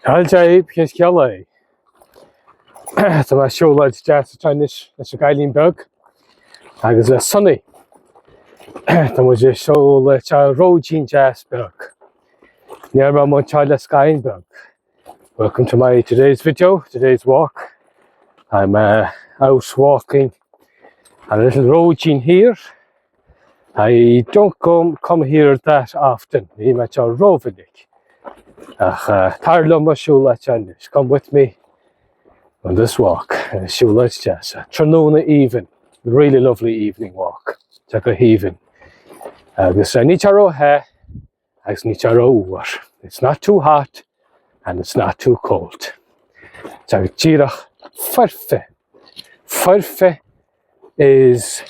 Aljaib, qu'est-ce qu'il y a là? Ça va chaud là, tu as Chinese, c'est Gailin Berg. Agus le sunny. Tá mu show le Rogin Jasberg. Near my child Skyenberg. Welcome to my today's video, today's walk. I'm out walking a little Rogin here. I don't come here that often. I'm at Rovinik. Tarlum Shula Chinese. Come with me on this walk. Shula Jas. Tranona even. Really lovely evening walk. Check a heaving. Agus Nicharo he. As Nicharo war. It's not too hot and it's not too cold. Check Jirach Farfe. Farfe is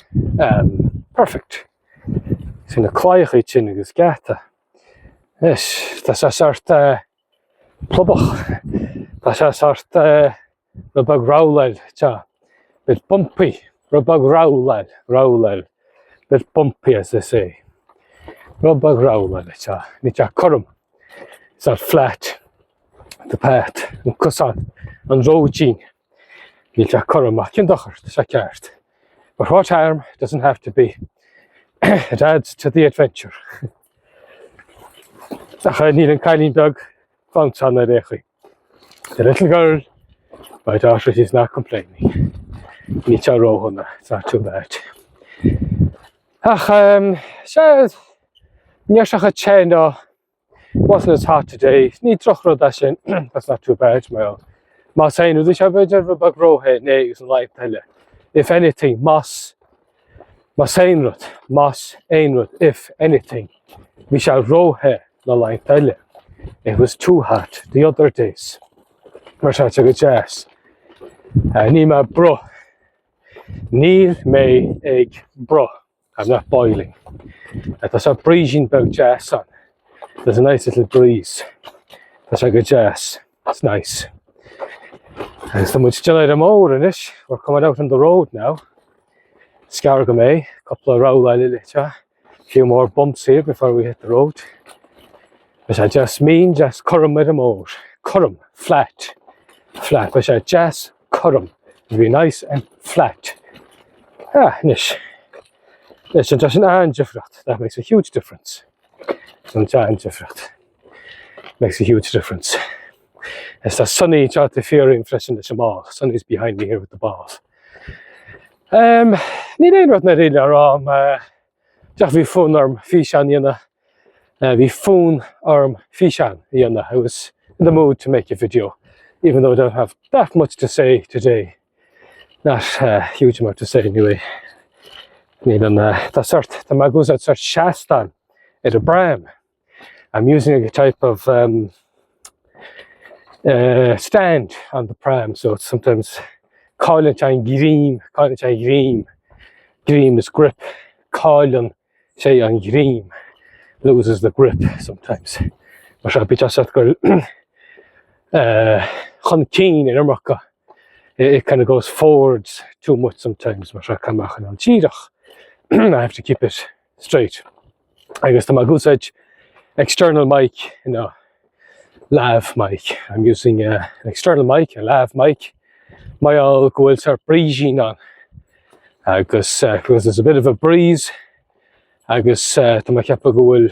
perfect. It's in a quiet chin agus gata. Yes, that's a sort plubach. That's a sort rubag rowlad, cha. Bit bumpy. Rubag rowlad. Bit bumpy as they say. Rubag rowlad, cha. Nicha curum. It's not flat. The path. And cussan. And rogin. Nicha curum. Kindacher. That's a cart. But what harm doesn't have to be. It adds to the adventure. I need a Kylie dog found on the rechi. The little girl, my daughter, she's not complaining. Nicha rohuna, it's not too bad. Nyashach cheno wasn't as hot today. Need trochro dashin, that's not too bad, my saying with the shabaja rubag rohe negs and light tele. If anything, moss einrut, if anything, we shall row here. It was too hot the other days. Nima bro. Neil may egg bro. I'm not boiling. There's a breezing about jazz on. There's a nice little breeze. There's a good jazz. It's nice. There's so much still out more in it. We're coming out on the road now. Scargamay, a couple of a few more bumps here before we hit the road. But I just mean just currum with a more. Currum, flat. But I just currum. It'll be nice and flat. Nish. Nish, just an angefrat. That makes a huge difference. Makes a huge difference. It's the sunny chat the fearing fresh in the shamal. Sunny's behind me here with the ball. Need ain't what really around just we phone arm fishan yana. We phone arm fishan yana. I was in the mood to make a video, even though I don't have that much to say today. Not a huge amount to say anyway. Need on the sort the maguzat sort shastan at a bram. I'm using a type of stand on the pram, so it's sometimes Colin Chan Grim. Grim is grip. Colin Chay on Grim loses the grip sometimes. But I'll be just at go Keen in America. It kind of goes forwards too much sometimes, but I come back on Chirach. I have to keep it straight. I guess the Magusage external mic, lav mic. I'm using an external mic, a lav mic. My all go start breezing on. Because there's a bit of a breeze. I guess the mic go will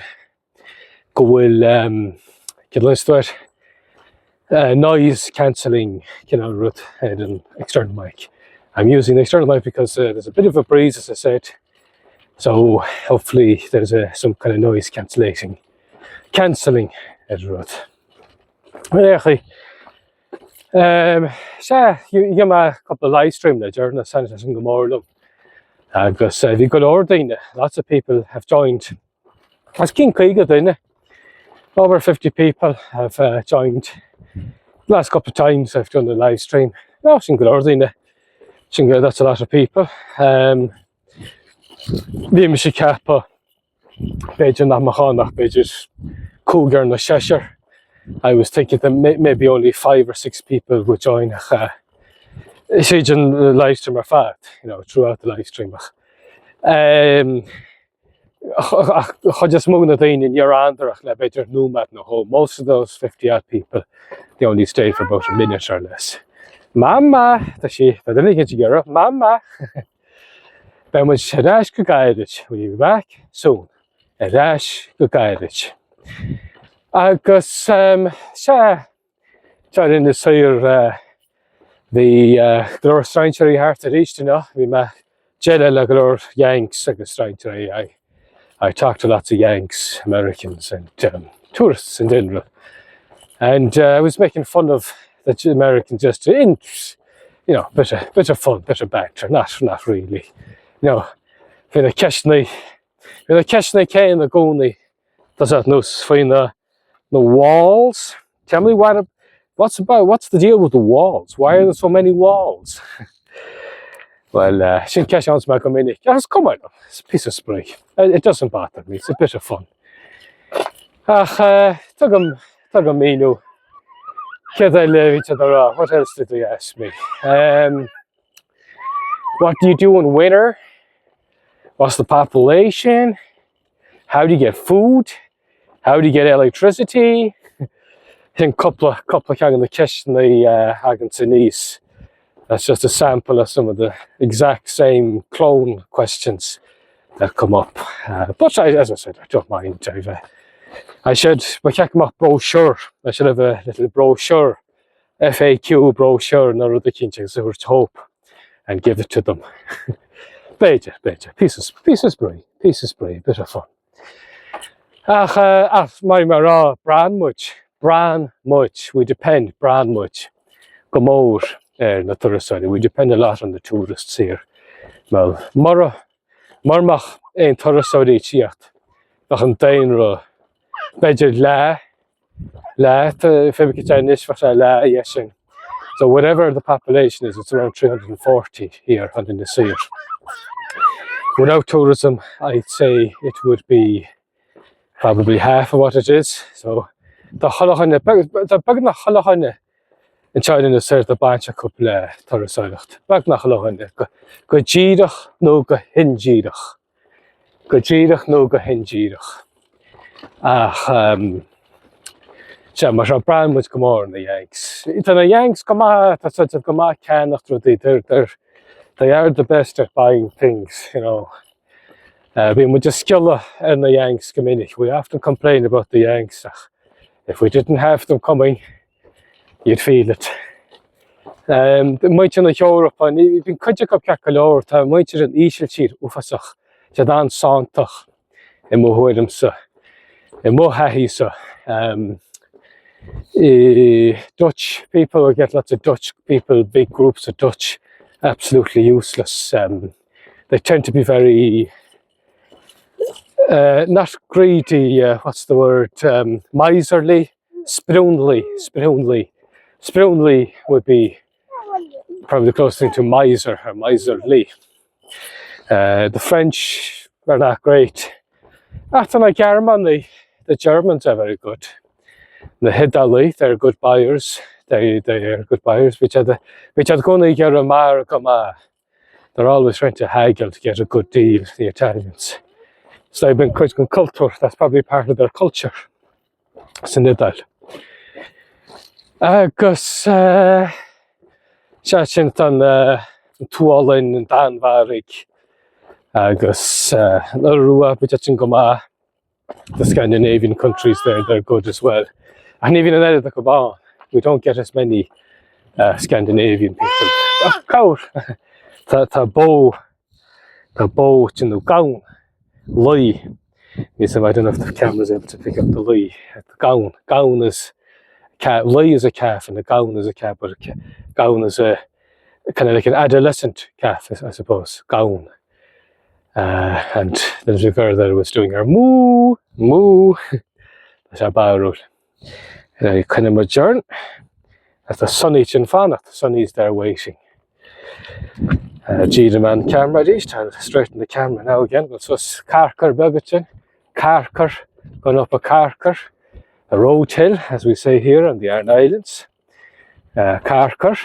noise cancelling, route and an external mic. I'm using the external mic because there's a bit of a breeze, as I said. So hopefully there's some kind of noise cancelling at route. Well, actually, you give me a couple of live stream during the Saturday and tomorrow. Because we got ordering, lots of people have joined. As King Kriega done, over 50 people have joined. The last couple of times I've done the live stream. No, single ordering. That's a lot of people. We mishi kappa. Beijing na machanach, Beijing Cougar na Cheshire. I was thinking that maybe only 5 or 6 people would join. The live stream are fat, throughout the live stream. just moving in your andrach le better numat no home. Most of those 50-odd people, they only stay for about a minute or less. Mama, she, I don't think you Mama. Ben was Hadash Kugaidich. Will you be back soon? Hadash Kugaidich. Agus Sha in the sire the glor strainchery heart at east enough. We ma Jella la glor Yanks agus strainchery. I talked to lots of Yanks, Americans, and tourists in general. And I was making fun of the Americans just in, you know, bit of fun, bit of banter, not really. You know, when the Keshni came the Gooney, does that no find the walls? Tell me what's the deal with the walls? Why are there so many walls? Well, sin ceis ans me go minic. Come on, it's a piece of spray. It doesn't bother me, it's a bit of fun. Ach, tugam minu. What else did they ask me? What do you do in winter? What's the population? How do you get food? How do you get electricity? I think couple of in the question the Hagen Sinise. That's just a sample of some of the exact same clone questions that come up. But as I said, I don't mind. I should brochure. I should have a little brochure, FAQ brochure, and other kinches of hope, and give it to them. Beja, piece of spray, bit of fun. My mara, bran much. We depend, bran much. Gomor. Na Turasani. We depend a lot on the tourists here. Well, Marmach ein Turasani chiat. Nach an dainra. Bejer la yeshin. So whatever the population is, it's around 340 here on the Seir. Without tourism, I'd say it would be probably half of what it is. So the Halahane in China in the Seir the bunch of couple Turasanicht. Back nach Halahane. Go Jidach no go hinjidach. Go Jidach no go hinjidach. Mar brand much come on the Yanks. It's the Yanks come out, that's such a come out can after they are the best at buying things, you know. We just skill in the Yanks community. We often complain about the Yanks. If we didn't have them coming, you'd feel it. The much in Europe and you've been kudjak up Kakalor, time much in Ishilchir, Ufasach, Jadan Santach, and Mohoidamsa. In Mohahisa, Dutch people, we get lots of Dutch people, big groups of Dutch, absolutely useless. They tend to be very, not greedy, what's the word, miserly, spoonly. Spoonly would be probably the closest thing to miser or miserly. The French are not great. After like Germany, the Germans are very good. The Hidali, they're good buyers. They are good buyers. Which are going to get a margama. They're always trying to haggle to get a good deal, the Italians. So they've been quite good culture. That's probably part of their culture. Sinidal. Agus Shachintan Tuolin and Danvarik. Agus Narua, Pichachingoma. The Scandinavian countries they're good as well. And even in the Caban, we don't get as many Scandinavian people. Oh, cow! Ta bow in the gown. Lie. I don't know if the camera's able to pick up the lie. The gown is calf. Lie is a calf and the gown is a calf, but a gown is a kind of like an adolescent calf, I suppose. Gown. And there's a girl that was doing her moo. That's our barrel. Kind of adjourn. That's the Sunny Chinfana. The Sunny's there waiting. G-man camera. He's trying to straighten the camera now again. But so it's Carker Bugachin. Carker. Going up a Carker. A road hill, as we say here on the Aran Islands. Carker.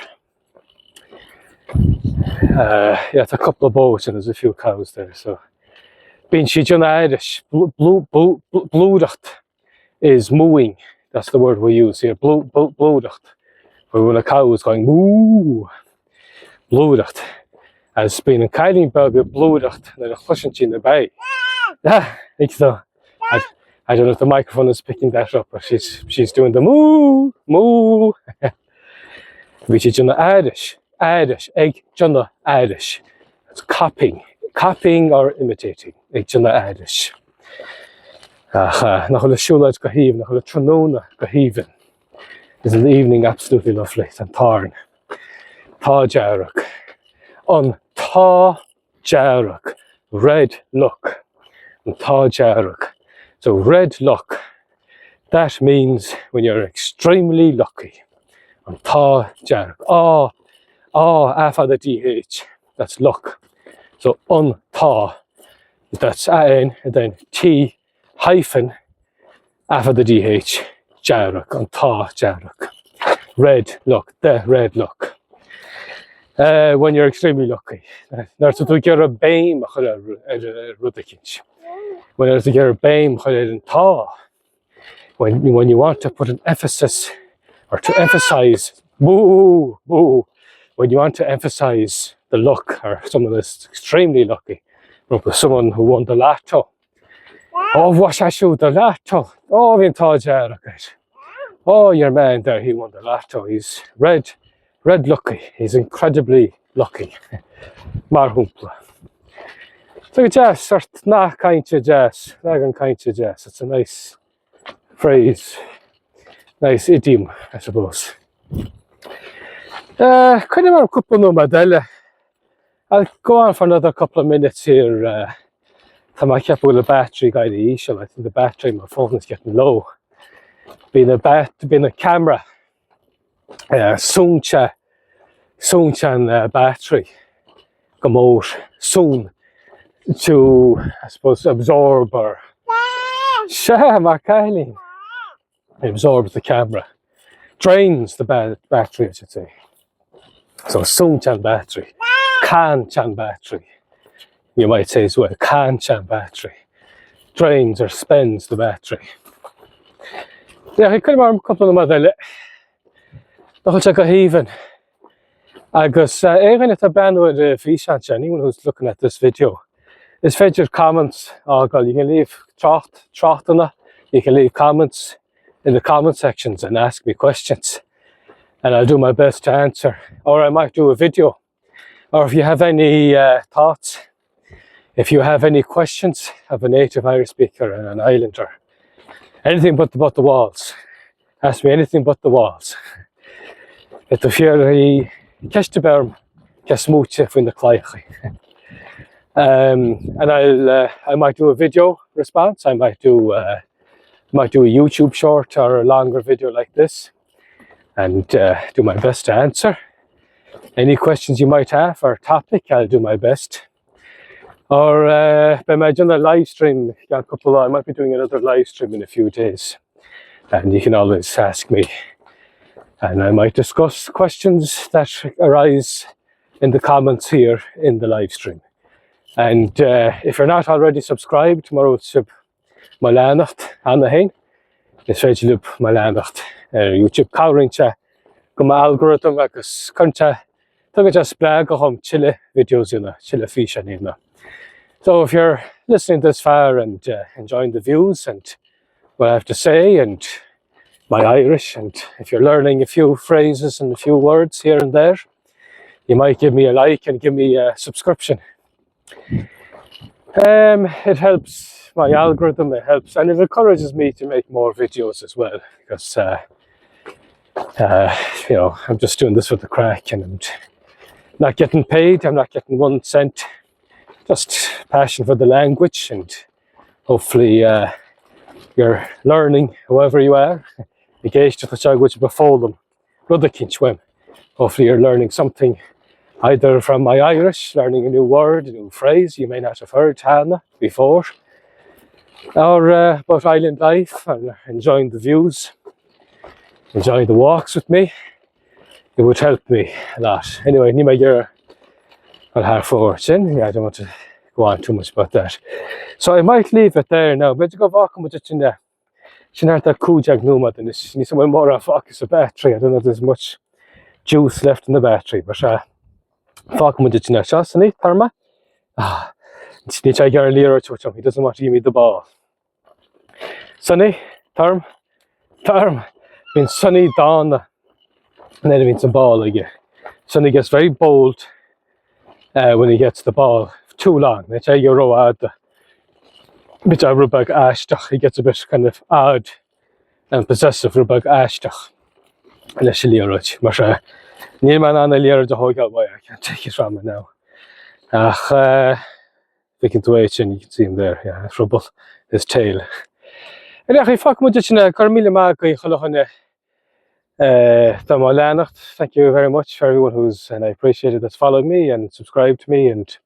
Yeah, it's a couple of boats and there's a few cows there. So Being she done Irish, blúdacht is mooing. That's the word we use here. Blúdacht. When a cow is going moo, blúdacht. As being a Kylie Burger blúdacht, and a cushion in the bay. Yeah, so. I don't know if the microphone is picking that up, but she's doing the moo, moo. Which is done Irish, egg done Irish. It's copying or imitating. Egg done Irish. Nach the shulad gahiv, nach the tranona gahiven. Isn't the evening absolutely lovely? And tarn, ta jarach, on ta jarach, red luck, and ta jarach. So red luck, that means when you're extremely lucky. On ta jarach, after the DH, that's luck. So on ta, that's an, and then T hyphen after the DH, jarach, on ta jarach. Red luck, the red luck. When you're extremely lucky. That's what we get a beam, rudikinch. When there's a beim ta, when you want to put an emphasis or to emphasize boo, when you want to emphasize the luck or someone that's extremely lucky, someone who won the lotto. Oh, what I shoot the lotto. Oh, we ta jarach. Oh, your man there, he won the lotto. He's red lucky. He's incredibly lucky. Marhumpla. So jazz, or na kind of jazz, nagan kind of jazz. It's a nice phrase, nice idiom, I suppose. Kind of a couple of Madella. I'll go on for another couple of minutes here. I kept with the battery guy the Ishal. I think the battery on my phone is getting low. Being a camera, Sungchan battery, come out soon. To, I suppose, absorb or absorbs the camera, drains the battery, I should say. So Sungchan battery, Kanchan battery, you might say as well, Kanchan battery, drains or spends the battery. Yeah, I could have a couple of them other. Even Agus even at a band with Fishan, anyone who's looking at this video. Is fed your comments, you can leave you can leave comments in the comment sections and ask me questions and I'll do my best to answer, or I might do a video, or if you have any thoughts, if you have any questions of a native Irish speaker and an islander, anything but the walls, ask me anything but the walls. If you're Kesteberm, Kesmuche from the Clyche. And I might do a video response. I might do a YouTube short or a longer video like this, and do my best to answer any questions you might have or topic. I'll do my best. Or by my doing a live stream, I might be doing another live stream in a few days, and you can always ask me, and I might discuss questions that arise in the comments here in the live stream. And if you're not already subscribed, YouTube cowringcha, come algorithm agus concha, just brag home chile videos in a chile fish and So if you're listening this far and enjoying the views and what I have to say and my Irish, and if you're learning a few phrases and a few words here and there, you might give me a like and give me a subscription. It helps my algorithm, it helps, and it encourages me to make more videos as well, because I'm just doing this for the crack and I'm not getting paid. I'm not getting 1 cent, just passion for the language, and hopefully you're learning however you are. Hopefully you're learning something, either from my Irish, learning a new word, a new phrase you may not have heard Hannah before, or about island life and enjoying the views, enjoying the walks with me. It would help me a lot. Anyway, Nima Gira, I'll have forward in. I don't want to go on too much about that. So I might leave it there now. But go walk with it in there. She had that Kujak Numa, and it's some more of focus a battery. I don't know if there's much juice left in the battery, but fuck with it in there. Sunny, Tharma. He tried to get a lira to him. He doesn't want to give me the ball. Sunny, Tharm. Been Sunny down, and then it means the ball again. Sunny gets very bold when he gets the ball too long. They try to row out the bit of Rubag Ashtach. He gets a bit kind of odd and possessive Rubag Ashtach. Unless you lira it. But near man on the lira the whole boy. I can't take it from it now. We can wait and you can see him there. Yeah, trouble his tail. And I fuck with it. Carmilla Marco. Thank you very much for everyone who's, and I appreciate it, that's followed me and subscribed to me and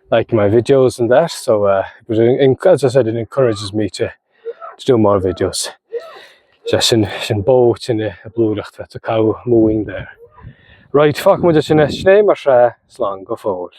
liked my videos and that. So as I said, it encourages me to do more videos. Just in boat in a blue that's a cow mooing there. Right, fuck with it in a name or slán go forward.